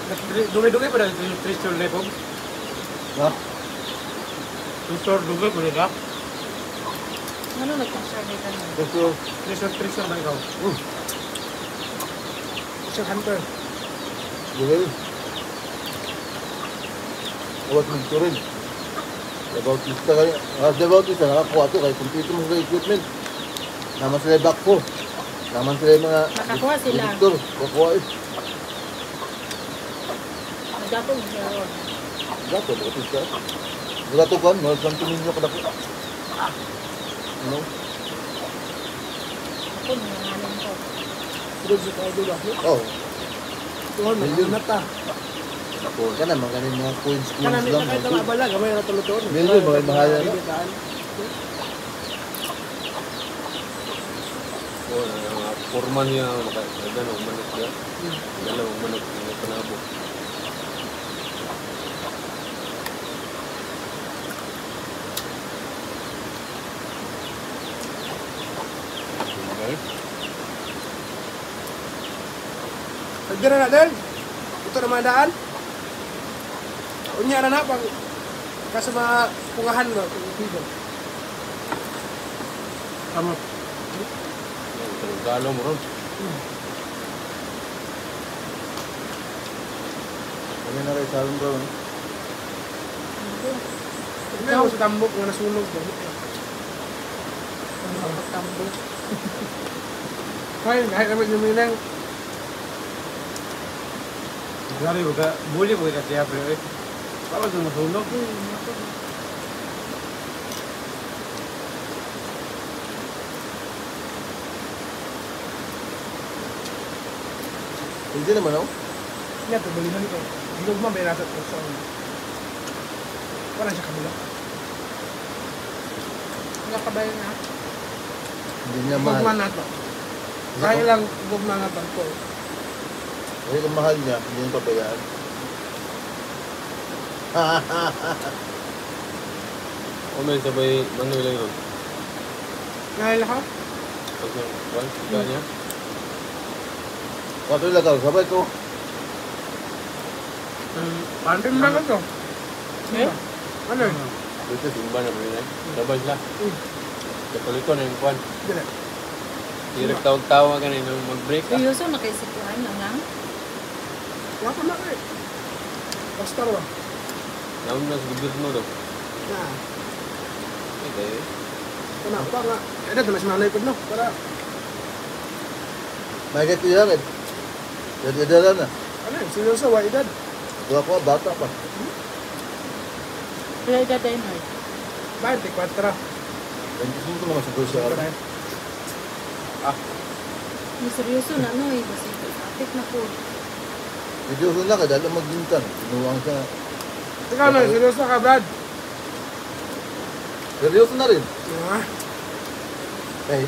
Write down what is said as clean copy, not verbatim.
Dugay-dugay pa rin yung treasure na ito. Ha? Treasure, dugay pa rin ha? Ano nagkasar dito na? Treasure ba ikaw? Treasure hunter. Dugay. Awat nito rin. About lista kaya. About lista, nakakuha ito kaya kumpito mo sa equipment. Naman sila yung backpo. Naman sila yung mga... Nakakuha sila. Direktor, kukuha eh. Nagapong siya ron. Gato, bakit lista? Gato kan, mga kantunin nyo kada po. Ano? Ako, nangalan ko. Tulog sa kayo doon ako. Oo. Tuhan, Million. na ta. Ka na, mga ganun mga coins Kana lang. kahit na mabala, gamay na tulog-tulog. Million, mga mahal na. Forman niya, dalawang manok niya. Dalawang manok na panabo. Pagdira na din. Ito na mga daan. Unya na na pang kasama pungahan mo. Tama. Galo mo ron. Kami na rin salon bro. Ikaw sa tambok nga nasunog. Tambok. Kaya, kahit naman yung minang. Gari, buli mo kasi siya, pero eh. Baka doon nasunog. Hindi naman ako. Yan, tubuli na nito. Hilog mo, may nasa sa wala siya kabila. Nakabay na. Hindi niya Bugman mahal. na ito. Kaya lang bugman na ito. Kasi kung mahal niya, hindi niya pabayaan. O may sabay Manuel lang ron. Kaya ako? Pag yung ika niya. Kato ilagaw, sabay ko. Pantin ba ito? Eh? Ano yun? Dito simba na rin eh. Sabay sila. Kapalit ko na yung kwan. Dili. Direk tawag-tawa ka na yung mag-break ka. Seryoso, nakaisikuhan lang lang. Wala pa na kayo. Pastor ba? Naon na sa gobyerno daw. Na. Okay. Kenapa nga? Ada tulis nanay ko no? Para May gato yan eh. Dada na. ano yun? Seryoso, wa edad. Kung ako, bata pa. Kaya idaday na. 24. 25 naman siguro siya. Yung seryoso na no eh. Kasi apit na po. Medyo na ka, dahil magbintan. Sinuwang siya. Ikaw na, seryoso ka, Brad? Seryoso na rin. Ah, Eh,